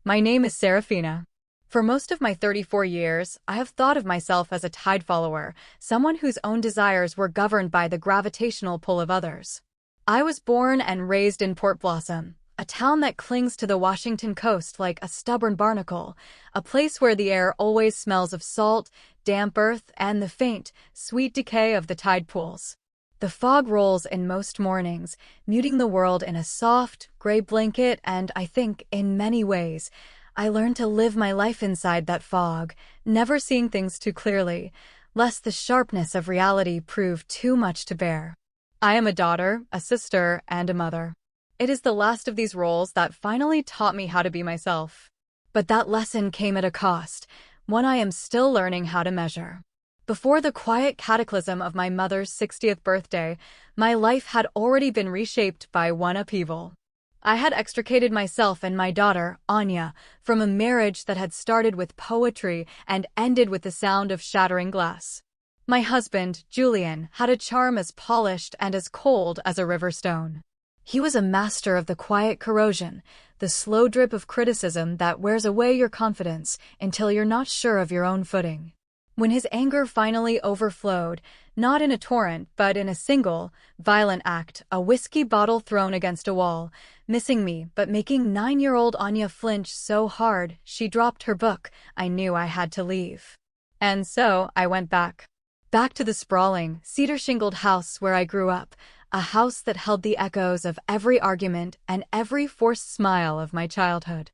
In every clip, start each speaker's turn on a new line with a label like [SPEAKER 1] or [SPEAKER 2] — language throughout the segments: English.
[SPEAKER 1] My name is Serafina. For most of my 34 years, I have thought of myself as a tide follower, someone whose own desires were governed by the gravitational pull of others. I was born and raised in Port Blossom, a town that clings to the Washington coast like a stubborn barnacle, a place where the air always smells of salt, damp earth, and the faint, sweet decay of the tide pools. The fog rolls in most mornings, muting the world in a soft, gray blanket, and I think, in many ways, I learned to live my life inside that fog, never seeing things too clearly, lest the sharpness of reality prove too much to bear. I am a daughter, a sister, and a mother. It is the last of these roles that finally taught me how to be myself. But that lesson came at a cost, one I am still learning how to measure. Before the quiet cataclysm of my mother's 60th birthday, my life had already been reshaped by one upheaval. I had extricated myself and my daughter, Anya, from a marriage that had started with poetry and ended with the sound of shattering glass. My husband, Julian, had a charm as polished and as cold as a river stone. He was a master of the quiet corrosion, the slow drip of criticism that wears away your confidence until you're not sure of your own footing. When his anger finally overflowed, not in a torrent but in a single, violent act, a whiskey bottle thrown against a wall, missing me but making 9-year-old Anya flinch so hard she dropped her book, I knew I had to leave. And so I went back. Back to the sprawling, cedar-shingled house where I grew up, a house that held the echoes of every argument and every forced smile of my childhood.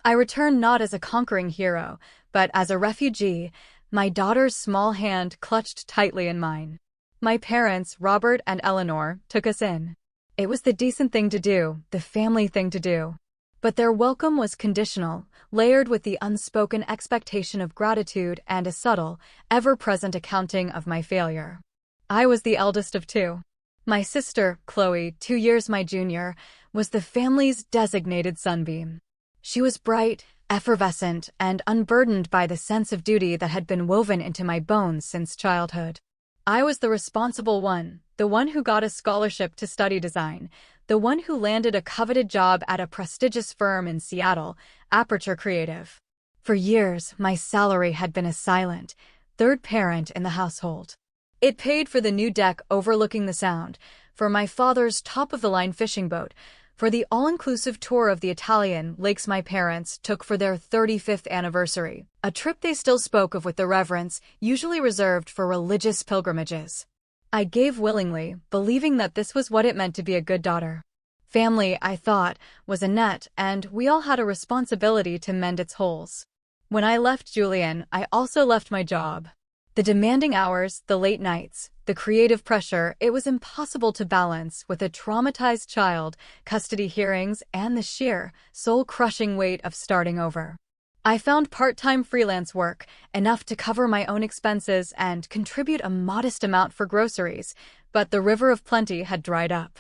[SPEAKER 1] I returned not as a conquering hero, but as a refugee, my daughter's small hand clutched tightly in mine. My parents, Robert and Eleanor, took us in. It was the decent thing to do, the family thing to do. But their welcome was conditional, layered with the unspoken expectation of gratitude and a subtle, ever-present accounting of my failure. I was the eldest of two. My sister, Chloe, 2 years my junior, was the family's designated sunbeam. She was bright, effervescent, and unburdened by the sense of duty that had been woven into my bones since childhood. I was the responsible one, the one who got a scholarship to study design, the one who landed a coveted job at a prestigious firm in Seattle, Aperture Creative. For years, my salary had been a silent, third parent in the household. It paid for the new deck overlooking the Sound, for my father's top-of-the-line fishing boat, for the all-inclusive tour of the Italian lakes my parents took for their 35th anniversary, a trip they still spoke of with the reverence usually reserved for religious pilgrimages. I gave willingly, believing that this was what it meant to be a good daughter. Family, I thought, was a net, and we all had a responsibility to mend its holes. When I left Julian, I also left my job. The demanding hours, the late nights, the creative pressure, it was impossible to balance with a traumatized child, custody hearings, and the sheer, soul-crushing weight of starting over. I found part-time freelance work, enough to cover my own expenses and contribute a modest amount for groceries, but the river of plenty had dried up.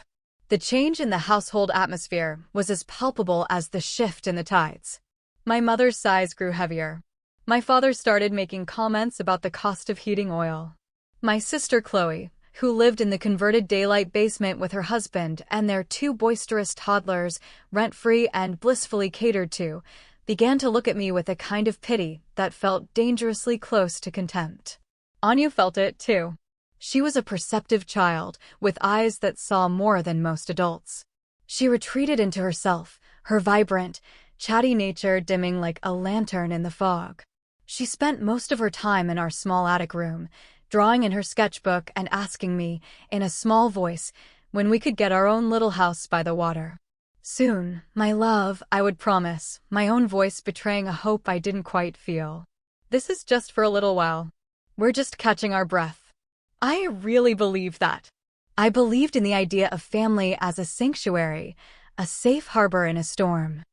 [SPEAKER 1] The change in the household atmosphere was as palpable as the shift in the tides. My mother's sighs grew heavier. My father started making comments about the cost of heating oil. My sister Chloe, who lived in the converted daylight basement with her husband and their 2 boisterous toddlers, rent-free and blissfully catered to, began to look at me with a kind of pity that felt dangerously close to contempt. Anya felt it, too. She was a perceptive child, with eyes that saw more than most adults. She retreated into herself, her vibrant, chatty nature dimming like a lantern in the fog. She spent most of her time in our small attic room, drawing in her sketchbook and asking me, in a small voice, when we could get our own little house by the water. Soon, my love, I would promise, my own voice betraying a hope I didn't quite feel. This is just for a little while. We're just catching our breath. I really believed that. I believed in the idea of family as a sanctuary, a safe harbor in a storm.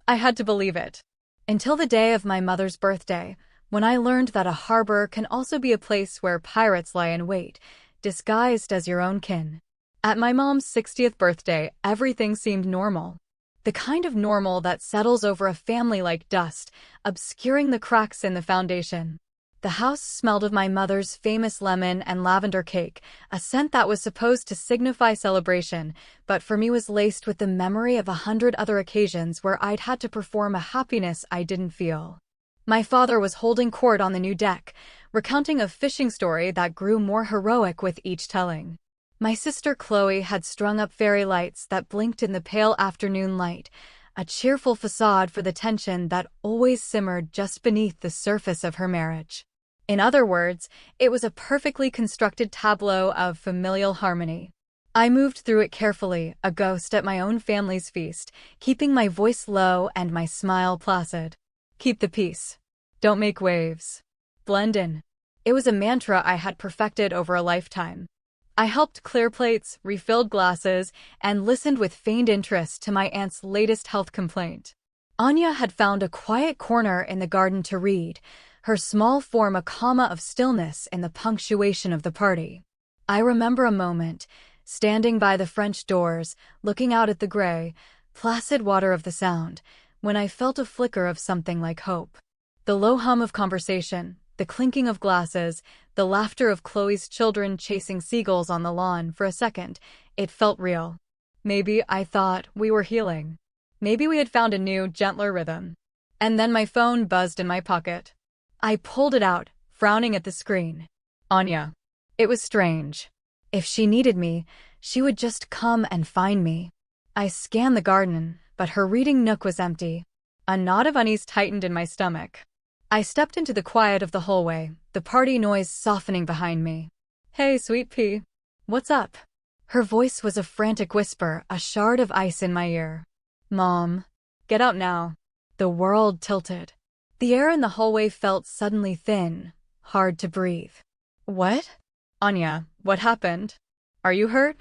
[SPEAKER 1] I had to believe it. Until the day of my mother's birthday, when I learned that a harbor can also be a place where pirates lie in wait, disguised as your own kin. At my mom's 60th birthday, everything seemed normal. The kind of normal that settles over a family like dust, obscuring the cracks in the foundation. The house smelled of my mother's famous lemon and lavender cake, a scent that was supposed to signify celebration, but for me was laced with the memory of 100 other occasions where I'd had to perform a happiness I didn't feel. My father was holding court on the new deck, recounting a fishing story that grew more heroic with each telling. My sister Chloe had strung up fairy lights that blinked in the pale afternoon light, a cheerful facade for the tension that always simmered just beneath the surface of her marriage. In other words, it was a perfectly constructed tableau of familial harmony. I moved through it carefully, a ghost at my own family's feast, keeping my voice low and my smile placid. Keep the peace. Don't make waves. Blend in. It was a mantra I had perfected over a lifetime. I helped clear plates, refilled glasses, and listened with feigned interest to my aunt's latest health complaint. Anya had found a quiet corner in the garden to read, her small form a comma of stillness in the punctuation of the party. I remember a moment, standing by the French doors, looking out at the gray, placid water of the Sound, when I felt a flicker of something like hope. The low hum of conversation, the clinking of glasses, the laughter of Chloe's children chasing seagulls on the lawn. For a second, it felt real. Maybe, I thought, we were healing. Maybe we had found a new, gentler rhythm. And then my phone buzzed in my pocket. I pulled it out, frowning at the screen. Anya. It was strange. If she needed me, she would just come and find me. I scanned the garden, but her reading nook was empty. A knot of unease tightened in my stomach. I stepped into the quiet of the hallway, the party noise softening behind me. Hey, sweet pea. What's up? Her voice was a frantic whisper, a shard of ice in my ear. Mom. Get out now. The world tilted. The air in the hallway felt suddenly thin, hard to breathe. What? Anya, what happened? Are you hurt?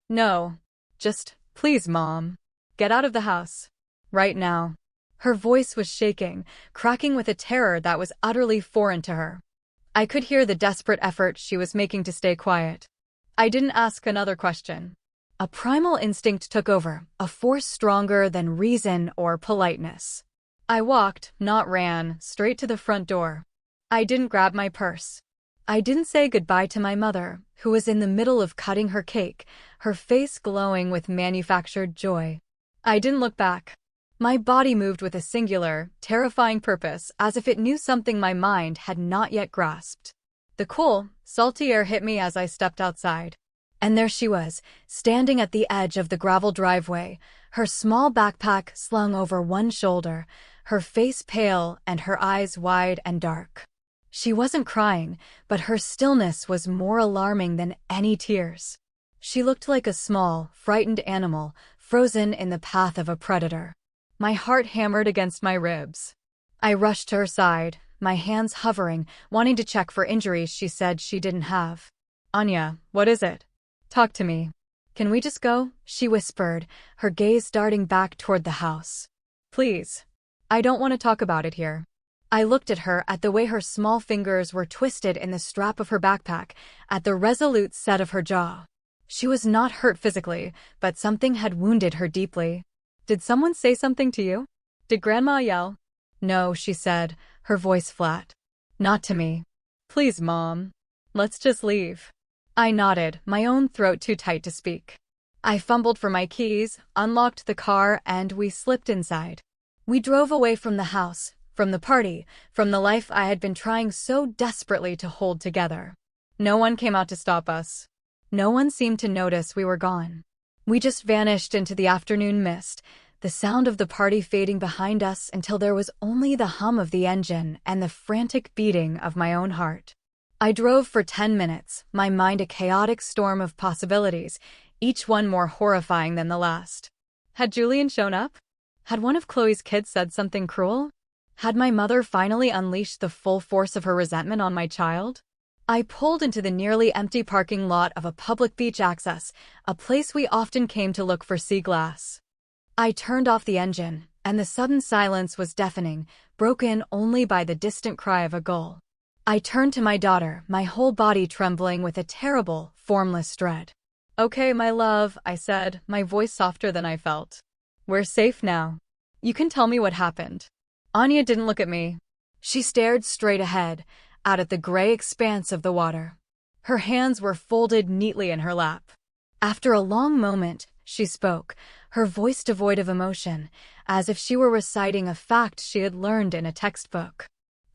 [SPEAKER 1] No. Just, please, Mom. Get out of the house. Right now. Her voice was shaking, cracking with a terror that was utterly foreign to her. I could hear the desperate effort she was making to stay quiet. I didn't ask another question. A primal instinct took over, a force stronger than reason or politeness. I walked, not ran, straight to the front door. I didn't grab my purse. I didn't say goodbye to my mother, who was in the middle of cutting her cake, her face glowing with manufactured joy. I didn't look back. My body moved with a singular, terrifying purpose, as if it knew something my mind had not yet grasped. The cool, salty air hit me as I stepped outside. And there she was, standing at the edge of the gravel driveway, her small backpack slung over one shoulder, her face pale and her eyes wide and dark. She wasn't crying, but her stillness was more alarming than any tears. She looked like a small, frightened animal, frozen in the path of a predator. My heart hammered against my ribs. I rushed to her side, my hands hovering, wanting to check for injuries she said she didn't have. Anya, what is it? Talk to me. Can we just go? She whispered, her gaze darting back toward the house. Please. I don't want to talk about it here. I looked at her, at the way her small fingers were twisted in the strap of her backpack, at the resolute set of her jaw. She was not hurt physically, but something had wounded her deeply. Did someone say something to you? Did Grandma yell? No, she said, her voice flat. Not to me. Please, Mom. Let's just leave. I nodded, my own throat too tight to speak. I fumbled for my keys, unlocked the car, and we slipped inside. We drove away from the house, from the party, from the life I had been trying so desperately to hold together. No one came out to stop us. No one seemed to notice we were gone. We just vanished into the afternoon mist, the sound of the party fading behind us until there was only the hum of the engine and the frantic beating of my own heart. I drove for 10 minutes, my mind a chaotic storm of possibilities, each one more horrifying than the last. Had Julian shown up? Had one of Chloe's kids said something cruel? Had my mother finally unleashed the full force of her resentment on my child? I pulled into the nearly empty parking lot of a public beach access, a place we often came to look for sea glass. I turned off the engine, and the sudden silence was deafening, broken only by the distant cry of a gull. I turned to my daughter, my whole body trembling with a terrible, formless dread. Okay, my love, I said, my voice softer than I felt. We're safe now. You can tell me what happened. Anya didn't look at me. She stared straight ahead, out at the gray expanse of the water. Her hands were folded neatly in her lap. After a long moment, she spoke, her voice devoid of emotion, as if she were reciting a fact she had learned in a textbook.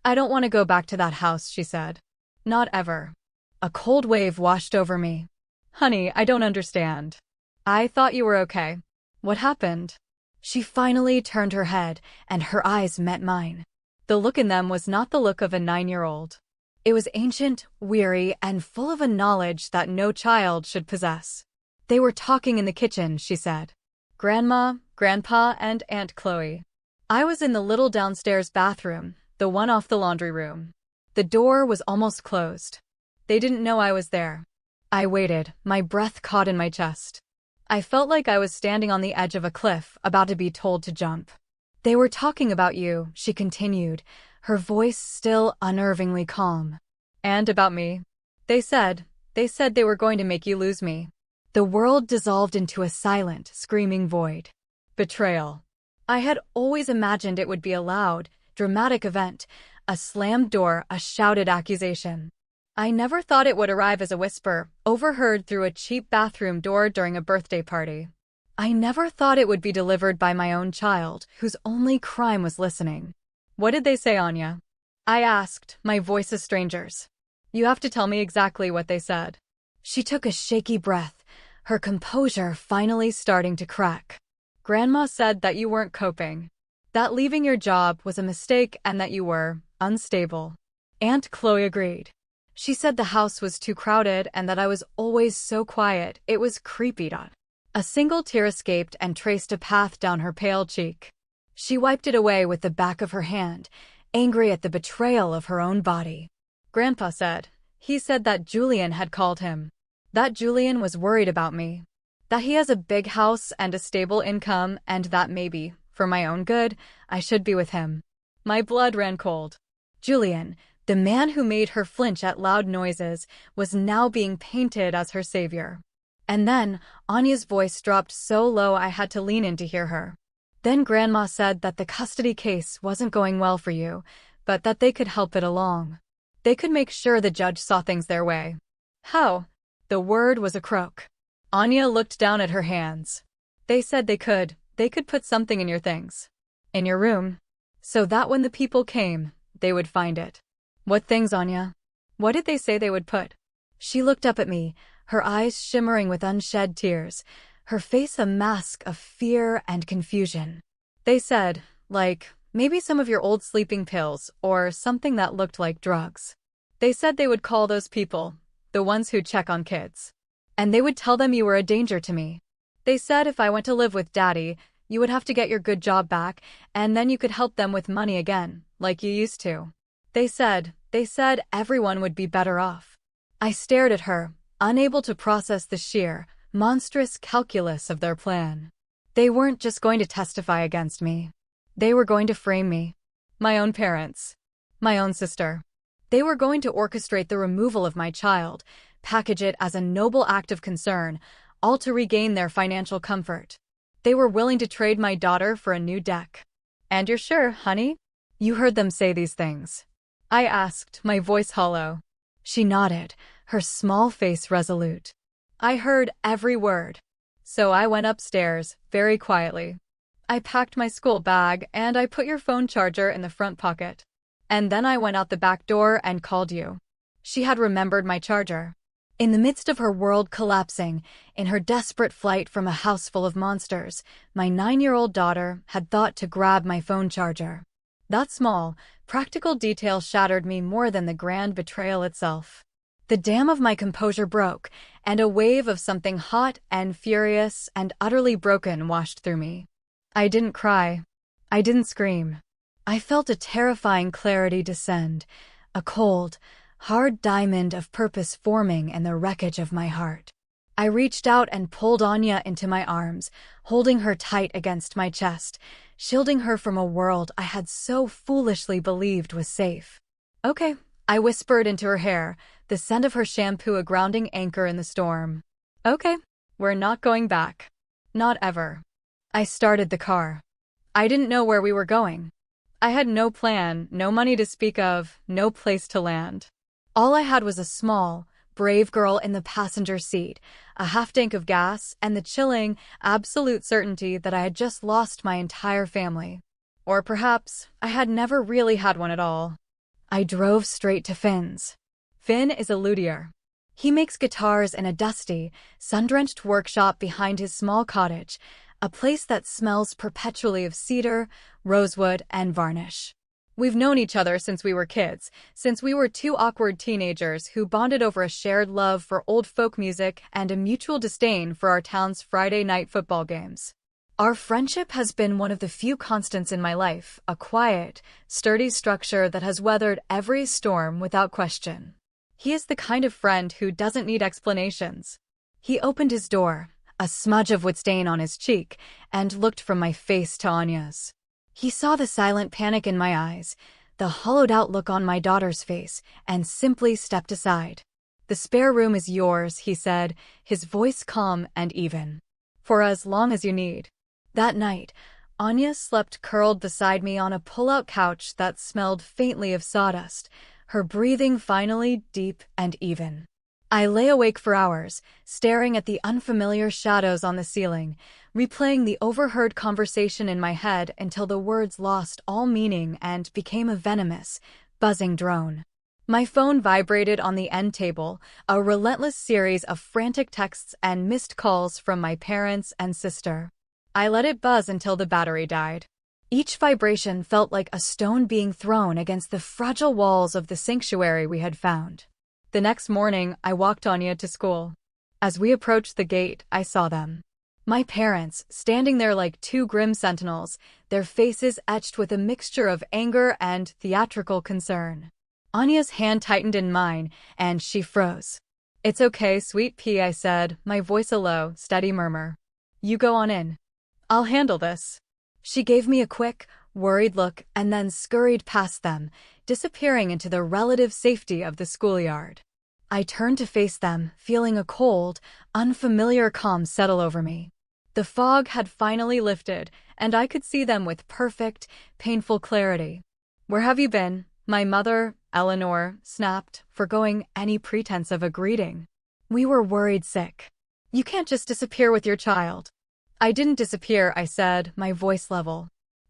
[SPEAKER 1] "I don't want to go back to that house," she said. "Not ever." A cold wave washed over me. "Honey, I don't understand. I thought you were okay. What happened?" She finally turned her head, and her eyes met mine. The look in them was not the look of a 9-year-old. It was ancient, weary, and full of a knowledge that no child should possess. "They were talking in the kitchen," she said. "Grandma, Grandpa, and Aunt Chloe. I was in the little downstairs bathroom, the one off the laundry room. The door was almost closed. They didn't know I was there." I waited, my breath caught in my chest. I felt like I was standing on the edge of a cliff, about to be told to jump. "They were talking about you," she continued, her voice still unnervingly calm. "And about me. They said they were going to make you lose me." The world dissolved into a silent, screaming void. Betrayal. I had always imagined it would be a loud, dramatic event, a slammed door, a shouted accusation. I never thought it would arrive as a whisper, overheard through a cheap bathroom door during a birthday party. I never thought it would be delivered by my own child, whose only crime was listening. "What did they say, Anya?" I asked, my voice a stranger's. "You have to tell me exactly what they said." She took a shaky breath, her composure finally starting to crack. "Grandma said that you weren't coping, that leaving your job was a mistake and that you were unstable." Aunt Chloe agreed. She said the house was too crowded and that I was always so quiet, it was creepy. A single tear escaped and traced a path down her pale cheek. She wiped it away with the back of her hand, angry at the betrayal of her own body. "Grandpa said. He said that Julian had called him. That Julian was worried about me. That he has a big house and a stable income and that maybe, for my own good, I should be with him." My blood ran cold. Julian, the man who made her flinch at loud noises, was now being painted as her savior. And then, Anya's voice dropped so low I had to lean in to hear her. "Then Grandma said that the custody case wasn't going well for you, but that they could help it along. They could make sure the judge saw things their way." "How?" The word was a croak. Anya looked down at her hands. "They said they could put something in your things. In your room. So that when the people came, they would find it." "What things, Anya? What did they say they would put?" She looked up at me, her eyes shimmering with unshed tears, her face a mask of fear and confusion. "They said, like, maybe some of your old sleeping pills, or something that looked like drugs. They said they would call those people, the ones who check on kids. And they would tell them you were a danger to me. They said if I went to live with Daddy, you would have to get your good job back, and then you could help them with money again, like you used to. They said everyone would be better off." I stared at her, unable to process the sheer, monstrous calculus of their plan. They weren't just going to testify against me. They were going to frame me. My own parents. My own sister. They were going to orchestrate the removal of my child, package it as a noble act of concern, all to regain their financial comfort. They were willing to trade my daughter for a new deck. "And you're sure, honey? You heard them say these things?" I asked, my voice hollow. She nodded, her small face resolute. "I heard every word." So I went upstairs, very quietly. I packed my school bag and I put your phone charger in the front pocket. And then I went out the back door and called you. She had remembered my charger. In the midst of her world collapsing, in her desperate flight from a house full of monsters, my 9-year-old daughter had thought to grab my phone charger. That small, practical detail shattered me more than the grand betrayal itself. The dam of my composure broke, and a wave of something hot and furious and utterly broken washed through me. I didn't cry. I didn't scream. I felt a terrifying clarity descend, a cold, hard diamond of purpose forming in the wreckage of my heart. I reached out and pulled Anya into my arms, holding her tight against my chest, shielding her from a world I had so foolishly believed was safe. "Okay," I whispered into her hair, the scent of her shampoo a grounding anchor in the storm. "Okay, we're not going back. Not ever." I started the car. I didn't know where we were going. I had no plan, no money to speak of, no place to land. All I had was a small, brave girl in the passenger seat, a half-tank of gas, and the chilling, absolute certainty that I had just lost my entire family. Or perhaps I had never really had one at all. I drove straight to Finn's. Finn is a luthier. He makes guitars in a dusty, sun-drenched workshop behind his small cottage, a place that smells perpetually of cedar, rosewood, and varnish. We've known each other since we were kids, since we were two awkward teenagers who bonded over a shared love for old folk music and a mutual disdain for our town's Friday night football games. Our friendship has been one of the few constants in my life, a quiet, sturdy structure that has weathered every storm without question. He is the kind of friend who doesn't need explanations. He opened his door, a smudge of wood stain on his cheek, and looked from my face to Anya's. He saw the silent panic in my eyes, the hollowed-out look on my daughter's face, and simply stepped aside. "The spare room is yours," he said, his voice calm and even. "For as long as you need." That night, Anya slept curled beside me on a pull-out couch that smelled faintly of sawdust, her breathing finally deep and even. I lay awake for hours, staring at the unfamiliar shadows on the ceiling, replaying the overheard conversation in my head until the words lost all meaning and became a venomous, buzzing drone. My phone vibrated on the end table, a relentless series of frantic texts and missed calls from my parents and sister. I let it buzz until the battery died. Each vibration felt like a stone being thrown against the fragile walls of the sanctuary we had found. The next morning, I walked Anya to school. As we approached the gate, I saw them. My parents, standing there like two grim sentinels, their faces etched with a mixture of anger and theatrical concern. Anya's hand tightened in mine, and she froze. "It's okay, sweet pea," I said, my voice a low, steady murmur. "You go on in. I'll handle this." She gave me a quick, worried look and then scurried past them, disappearing into the relative safety of the schoolyard. I turned to face them, feeling a cold, unfamiliar calm settle over me. The fog had finally lifted, and I could see them with perfect, painful clarity. "Where have you been?" my mother, Eleanor, snapped, forgoing any pretense of a greeting. "We were worried sick." "You can't just disappear with your child." "I didn't disappear," I said, my voice level.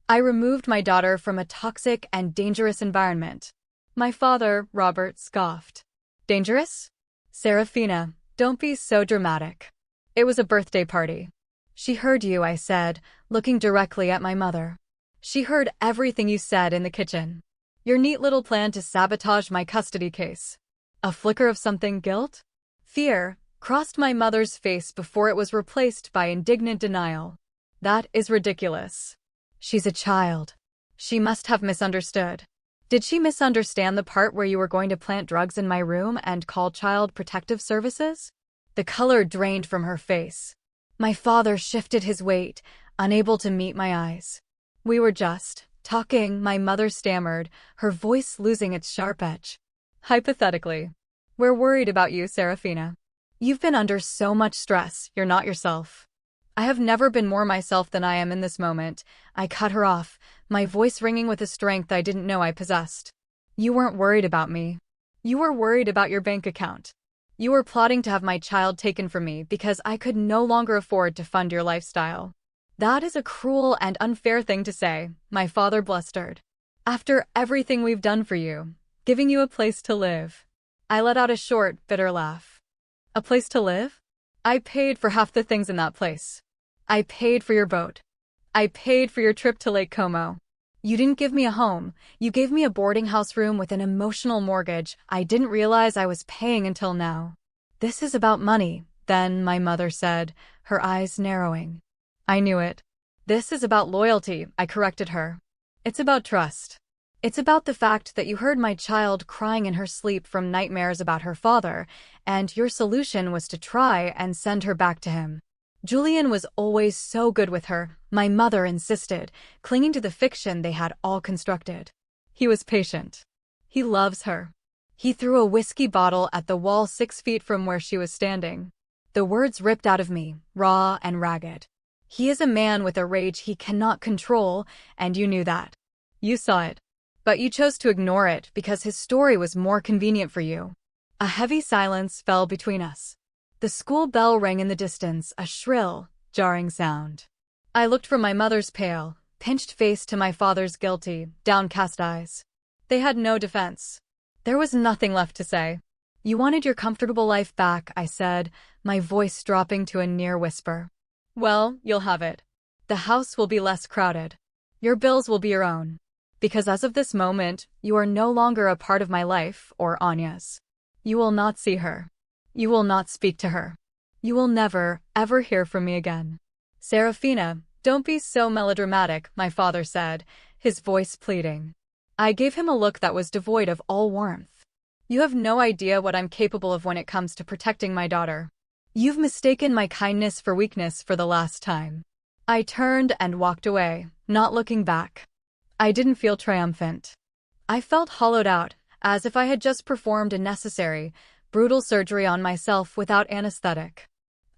[SPEAKER 1] "I removed my daughter from a toxic and dangerous environment." My father, Robert, scoffed. "Dangerous?" "Serafina, don't be so dramatic. It was a birthday party." "She heard you," I said, looking directly at my mother. "She heard everything you said in the kitchen. Your neat little plan to sabotage my custody case." A flicker of something, guilt? Fear, crossed my mother's face before it was replaced by indignant denial. "That is ridiculous. She's a child. She must have misunderstood." "Did she misunderstand the part where you were going to plant drugs in my room and call Child Protective Services?" The color drained from her face. My father shifted his weight, unable to meet my eyes. "We were just talking," my mother stammered, her voice losing its sharp edge. "Hypothetically. We're worried about you, Serafina. You've been under so much stress, you're not yourself." "I have never been more myself than I am in this moment." I cut her off, my voice ringing with a strength I didn't know I possessed. "You weren't worried about me. You were worried about your bank account. You were plotting to have my child taken from me because I could no longer afford to fund your lifestyle." "That is a cruel and unfair thing to say," my father blustered. "After everything we've done for you, giving you a place to live." I let out a short, bitter laugh. "A place to live? I paid for half the things in that place. I paid for your boat. I paid for your trip to Lake Como. You didn't give me a home. You gave me a boarding house room with an emotional mortgage I didn't realize I was paying until now." "This is about money," then my mother said, her eyes narrowing. "I knew it." "This is about loyalty," I corrected her. "It's about trust. It's about the fact that you heard my child crying in her sleep from nightmares about her father, and your solution was to try and send her back to him." "Julian was always so good with her," my mother insisted, clinging to the fiction they had all constructed. "He was patient. He loves her." He threw a whiskey bottle at the wall 6 feet from where she was standing. The words ripped out of me, raw and ragged. "He is a man with a rage he cannot control, and you knew that." You saw it. But you chose to ignore it because his story was more convenient for you. A heavy silence fell between us. The school bell rang in the distance, a shrill, jarring sound. I looked from my mother's pale, pinched face to my father's guilty, downcast eyes. They had no defense. There was nothing left to say. You wanted your comfortable life back, I said, my voice dropping to a near whisper. Well, you'll have it. The house will be less crowded. Your bills will be your own. Because as of this moment, you are no longer a part of my life or Anya's. You will not see her. You will not speak to her. You will never, ever hear from me again. Serafina, don't be so melodramatic, my father said, his voice pleading. I gave him a look that was devoid of all warmth. You have no idea what I'm capable of when it comes to protecting my daughter. You've mistaken my kindness for weakness for the last time. I turned and walked away, not looking back. I didn't feel triumphant. I felt hollowed out, as if I had just performed a necessary, brutal surgery on myself without anesthetic.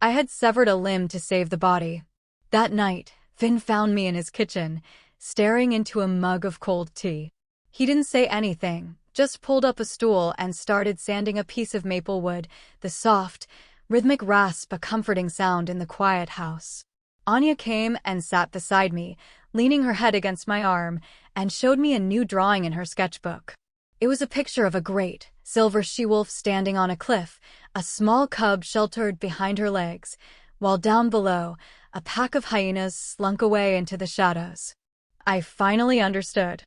[SPEAKER 1] I had severed a limb to save the body. That night, Finn found me in his kitchen, staring into a mug of cold tea. He didn't say anything, just pulled up a stool and started sanding a piece of maple wood, the soft, rhythmic rasp a comforting sound in the quiet house. Anya came and sat beside me, leaning her head against my arm, and showed me a new drawing in her sketchbook. It was a picture of a great, silver she-wolf standing on a cliff, a small cub sheltered behind her legs, while down below, a pack of hyenas slunk away into the shadows. I finally understood.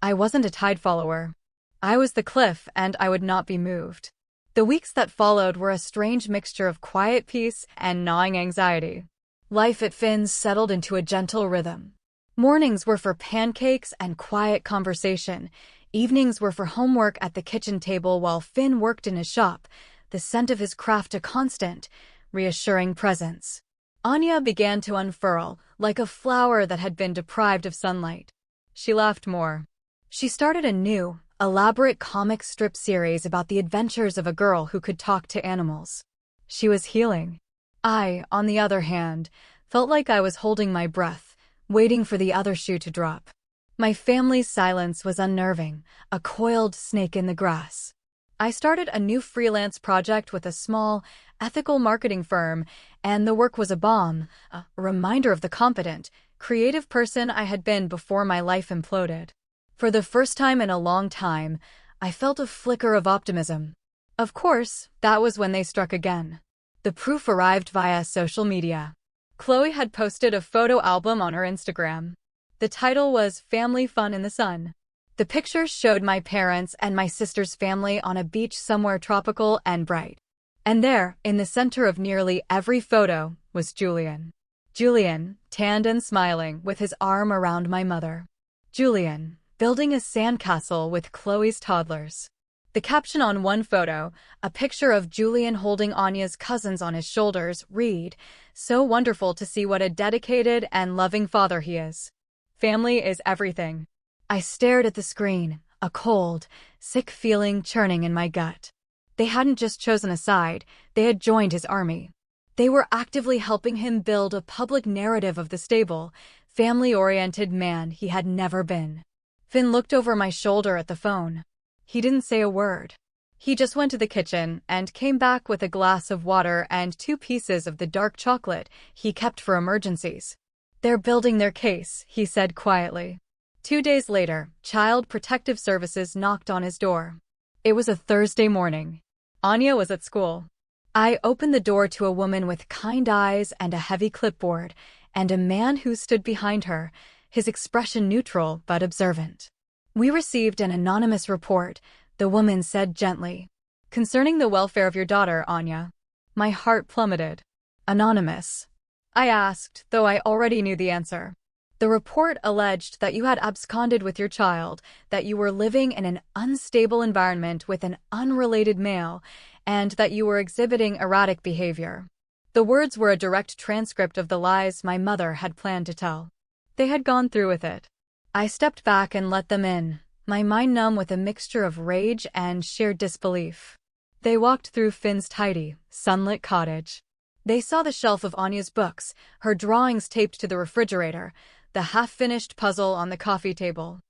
[SPEAKER 1] I wasn't a tide follower. I was the cliff, and I would not be moved. The weeks that followed were a strange mixture of quiet peace and gnawing anxiety. Life at Finn's settled into a gentle rhythm. Mornings were for pancakes and quiet conversation. Evenings were for homework at the kitchen table while Finn worked in his shop, the scent of his craft a constant, reassuring presence. Anya began to unfurl, like a flower that had been deprived of sunlight. She laughed more. She started a new, elaborate comic strip series about the adventures of a girl who could talk to animals. She was healing. I, on the other hand, felt like I was holding my breath, waiting for the other shoe to drop. My family's silence was unnerving, a coiled snake in the grass. I started a new freelance project with a small, ethical marketing firm, and the work was a bomb, a reminder of the competent, creative person I had been before my life imploded. For the first time in a long time, I felt a flicker of optimism. Of course, that was when they struck again. The proof arrived via social media. Chloe had posted a photo album on her Instagram. The title was Family Fun in the Sun. The pictures showed my parents and my sister's family on a beach somewhere tropical and bright. And there, in the center of nearly every photo, was Julian. Julian, tanned and smiling, with his arm around my mother. Julian, building a sandcastle with Chloe's toddlers. The caption on one photo, a picture of Julian holding Anya's cousins on his shoulders, read, "So wonderful to see what a dedicated and loving father he is. Family is everything." I stared at the screen, a cold, sick feeling churning in my gut. They hadn't just chosen a side, they had joined his army. They were actively helping him build a public narrative of the stable, family-oriented man he had never been. Finn looked over my shoulder at the phone. He didn't say a word. He just went to the kitchen and came back with a glass of water and 2 pieces of the dark chocolate he kept for emergencies. "They're building their case," he said quietly. 2 days later, Child Protective Services knocked on his door. It was a Thursday morning. Anya was at school. I opened the door to a woman with kind eyes and a heavy clipboard, and a man who stood behind her, his expression neutral but observant. "We received an anonymous report," the woman said gently. "Concerning the welfare of your daughter, Anya." My heart plummeted. "Anonymous?" I asked, though I already knew the answer. "The report alleged that you had absconded with your child, that you were living in an unstable environment with an unrelated male, and that you were exhibiting erratic behavior." The words were a direct transcript of the lies my mother had planned to tell. They had gone through with it. I stepped back and let them in, my mind numb with a mixture of rage and sheer disbelief. They walked through Finn's tidy, sunlit cottage. They saw the shelf of Anya's books, her drawings taped to the refrigerator, the half-finished puzzle on the coffee table.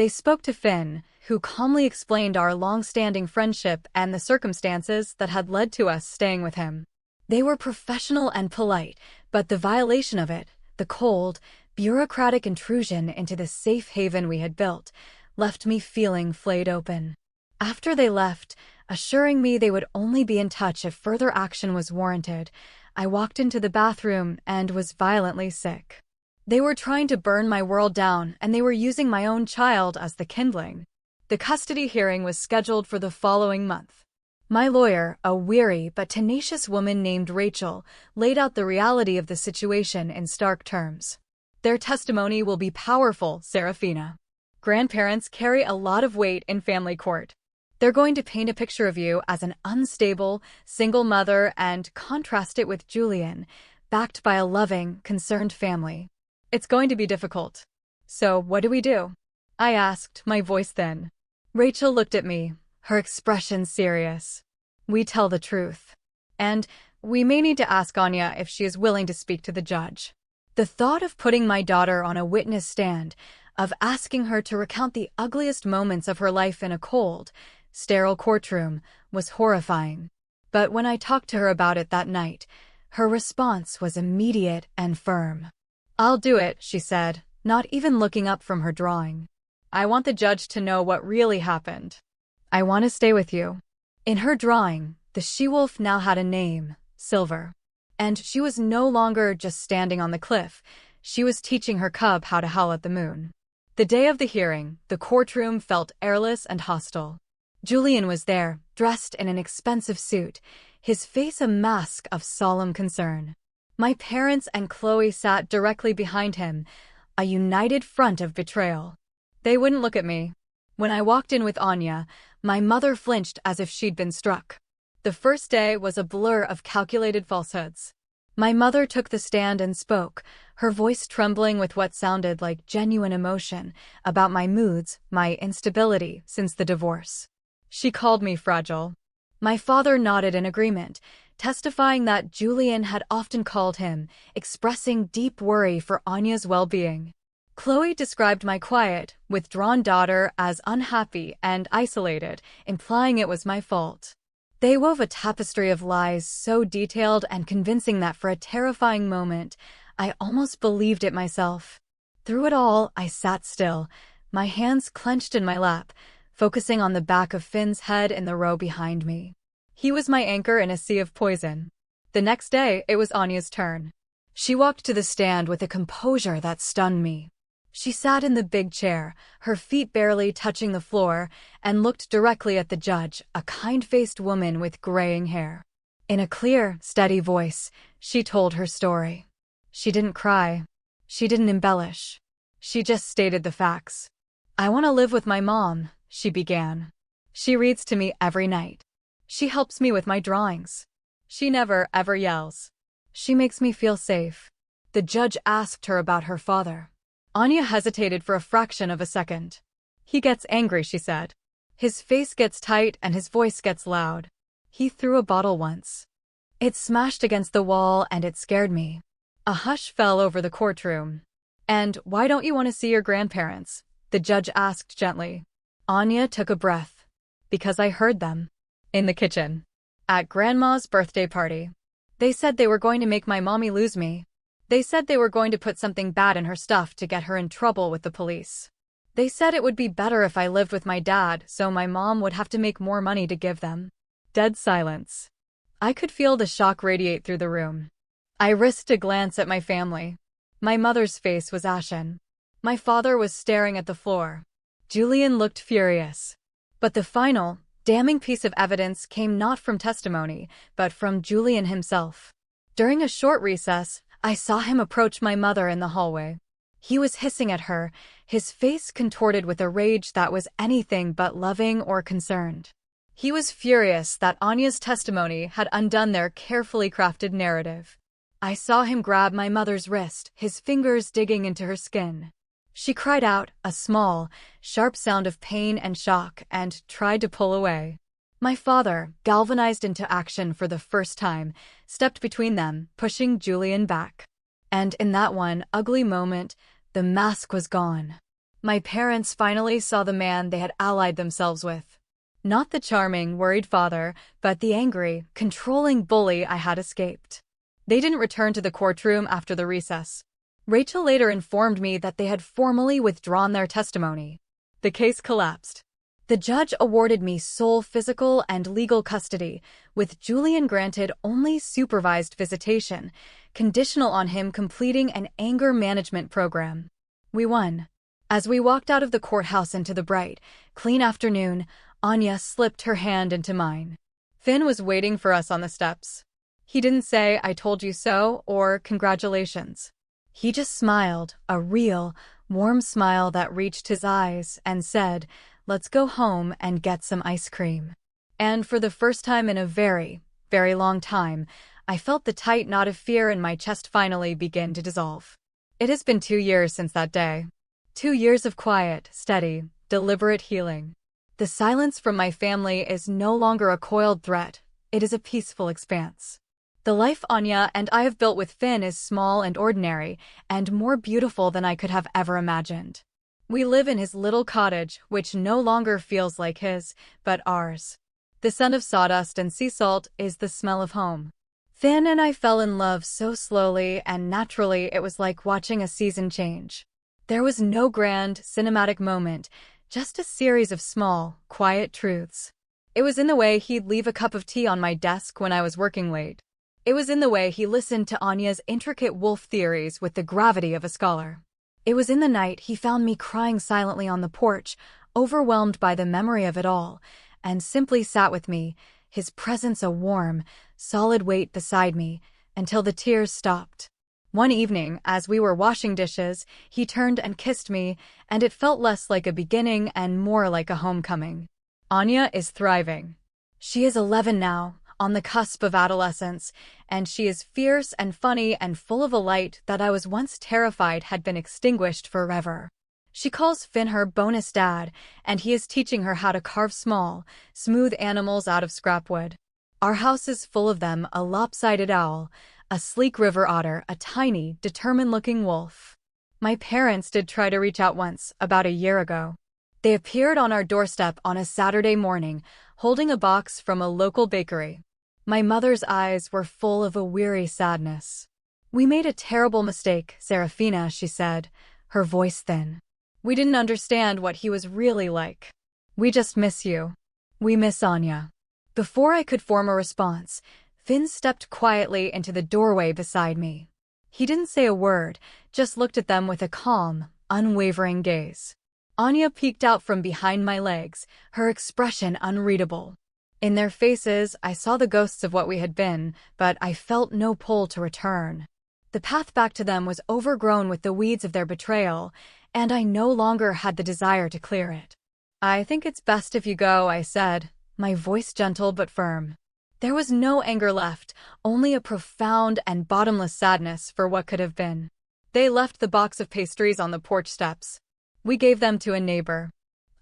[SPEAKER 1] They spoke to Finn, who calmly explained our long-standing friendship and the circumstances that had led to us staying with him. They were professional and polite, but the violation of it, the cold, bureaucratic intrusion into the safe haven we had built, left me feeling flayed open. After they left, assuring me they would only be in touch if further action was warranted, I walked into the bathroom and was violently sick. They were trying to burn my world down, and they were using my own child as the kindling. The custody hearing was scheduled for the following month. My lawyer, a weary but tenacious woman named Rachel, laid out the reality of the situation in stark terms. Their testimony will be powerful, Serafina. Grandparents carry a lot of weight in family court. They're going to paint a picture of you as an unstable, single mother and contrast it with Julian, backed by a loving, concerned family. It's going to be difficult. So, what do? I asked, my voice thin. Rachel looked at me, her expression serious. We tell the truth. And we may need to ask Anya if she is willing to speak to the judge. The thought of putting my daughter on a witness stand, of asking her to recount the ugliest moments of her life in a cold, sterile courtroom, was horrifying. But when I talked to her about it that night, her response was immediate and firm. I'll do it, she said, not even looking up from her drawing. I want the judge to know what really happened. I want to stay with you. In her drawing, the she-wolf now had a name, Silver. And she was no longer just standing on the cliff, she was teaching her cub how to howl at the moon. The day of the hearing, the courtroom felt airless and hostile. Julian was there, dressed in an expensive suit, his face a mask of solemn concern. My parents and Chloe sat directly behind him, a united front of betrayal. They wouldn't look at me. When I walked in with Anya, my mother flinched as if she'd been struck. The first day was a blur of calculated falsehoods. My mother took the stand and spoke, her voice trembling with what sounded like genuine emotion about my moods, my instability since the divorce. She called me fragile. My father nodded in agreement, testifying that Julian had often called him, expressing deep worry for Anya's well-being. Chloe described my quiet, withdrawn daughter as unhappy and isolated, implying it was my fault. They wove a tapestry of lies so detailed and convincing that for a terrifying moment, I almost believed it myself. Through it all, I sat still, my hands clenched in my lap, focusing on the back of Finn's head in the row behind me. He was my anchor in a sea of poison. The next day, it was Anya's turn. She walked to the stand with a composure that stunned me. She sat in the big chair, her feet barely touching the floor, and looked directly at the judge, a kind-faced woman with graying hair. In a clear, steady voice, she told her story. She didn't cry. She didn't embellish. She just stated the facts. I want to live with my mom, she began. She reads to me every night. She helps me with my drawings. She never, ever yells. She makes me feel safe. The judge asked her about her father. Anya hesitated for a fraction of a second. He gets angry, she said. His face gets tight and his voice gets loud. He threw a bottle once. It smashed against the wall and it scared me. A hush fell over the courtroom. And why don't you want to see your grandparents? The judge asked gently. Anya took a breath. Because I heard them. In the kitchen. At Grandma's birthday party. They said they were going to make my mommy lose me. They said they were going to put something bad in her stuff to get her in trouble with the police. They said it would be better if I lived with my dad, so my mom would have to make more money to give them. Dead silence. I could feel the shock radiate through the room. I risked a glance at my family. My mother's face was ashen. My father was staring at the floor. Julian looked furious. But the final, damning piece of evidence came not from testimony, but from Julian himself. During a short recess, I saw him approach my mother in the hallway. He was hissing at her, his face contorted with a rage that was anything but loving or concerned. He was furious that Anya's testimony had undone their carefully crafted narrative. I saw him grab my mother's wrist, his fingers digging into her skin. She cried out, a small, sharp sound of pain and shock, and tried to pull away. My father, galvanized into action for the first time, stepped between them, pushing Julian back. And in that one ugly moment, the mask was gone. My parents finally saw the man they had allied themselves with. Not the charming, worried father, but the angry, controlling bully I had escaped. They didn't return to the courtroom after the recess. Rachel later informed me that they had formally withdrawn their testimony. The case collapsed. The judge awarded me sole physical and legal custody, with Julian granted only supervised visitation, conditional on him completing an anger management program. We won. As we walked out of the courthouse into the bright, clean afternoon, Anya slipped her hand into mine. Finn was waiting for us on the steps. He didn't say, "I told you so," or "Congratulations." He just smiled, a real, warm smile that reached his eyes, and said, "Let's go home and get some ice cream." And for the first time in a very, very long time, I felt the tight knot of fear in my chest finally begin to dissolve. It has been 2 years since that day. 2 years of quiet, steady, deliberate healing. The silence from my family is no longer a coiled threat, it is a peaceful expanse. The life Anya and I have built with Finn is small and ordinary, and more beautiful than I could have ever imagined. We live in his little cottage, which no longer feels like his, but ours. The scent of sawdust and sea salt is the smell of home. Finn and I fell in love so slowly and naturally it was like watching a season change. There was no grand, cinematic moment, just a series of small, quiet truths. It was in the way he'd leave a cup of tea on my desk when I was working late. It was in the way he listened to Anya's intricate wolf theories with the gravity of a scholar. It was in the night he found me crying silently on the porch, overwhelmed by the memory of it all, and simply sat with me, his presence a warm, solid weight beside me, until the tears stopped. One evening, as we were washing dishes, he turned and kissed me, and it felt less like a beginning and more like a homecoming. Anya is thriving. She is 11 now, on the cusp of adolescence, and she is fierce and funny and full of a light that I was once terrified had been extinguished forever. She calls Finn her bonus dad, and he is teaching her how to carve small, smooth animals out of scrap wood. Our house is full of them, a lopsided owl, a sleek river otter, a tiny, determined-looking wolf. My parents did try to reach out once, about a year ago. They appeared on our doorstep on a Saturday morning, holding a box from a local bakery. My mother's eyes were full of a weary sadness. "We made a terrible mistake, Serafina," she said, her voice thin. "We didn't understand what he was really like. We just miss you. We miss Anya." Before I could form a response, Finn stepped quietly into the doorway beside me. He didn't say a word, just looked at them with a calm, unwavering gaze. Anya peeked out from behind my legs, her expression unreadable. In their faces, I saw the ghosts of what we had been, but I felt no pull to return. The path back to them was overgrown with the weeds of their betrayal, and I no longer had the desire to clear it. "I think it's best if you go," I said, my voice gentle but firm. There was no anger left, only a profound and bottomless sadness for what could have been. They left the box of pastries on the porch steps. We gave them to a neighbor.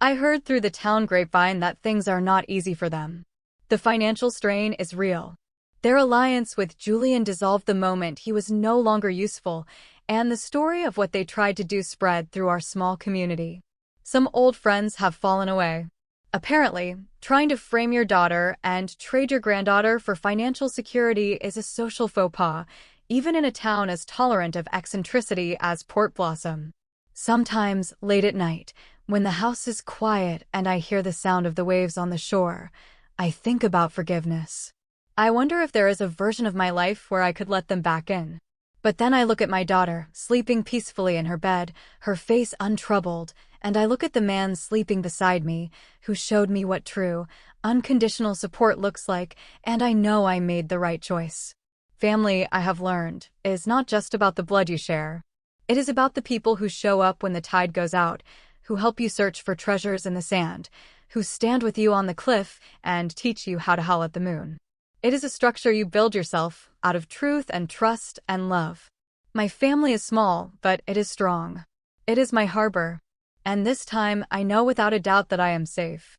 [SPEAKER 1] I heard through the town grapevine that things are not easy for them. The financial strain is real. Their alliance with Julian dissolved the moment he was no longer useful, and the story of what they tried to do spread through our small community. Some old friends have fallen away. Apparently, trying to frame your daughter and trade your granddaughter for financial security is a social faux pas, even in a town as tolerant of eccentricity as Port Blossom. Sometimes, late at night, when the house is quiet and I hear the sound of the waves on the shore, I think about forgiveness. I wonder if there is a version of my life where I could let them back in. But then I look at my daughter, sleeping peacefully in her bed, her face untroubled, and I look at the man sleeping beside me, who showed me what true, unconditional support looks like, and I know I made the right choice. Family, I have learned, is not just about the blood you share. It is about the people who show up when the tide goes out, who help you search for treasures in the sand, who stand with you on the cliff and teach you how to howl at the moon. It is a structure you build yourself, out of truth and trust and love. My family is small, but it is strong. It is my harbor. And this time, I know without a doubt that I am safe.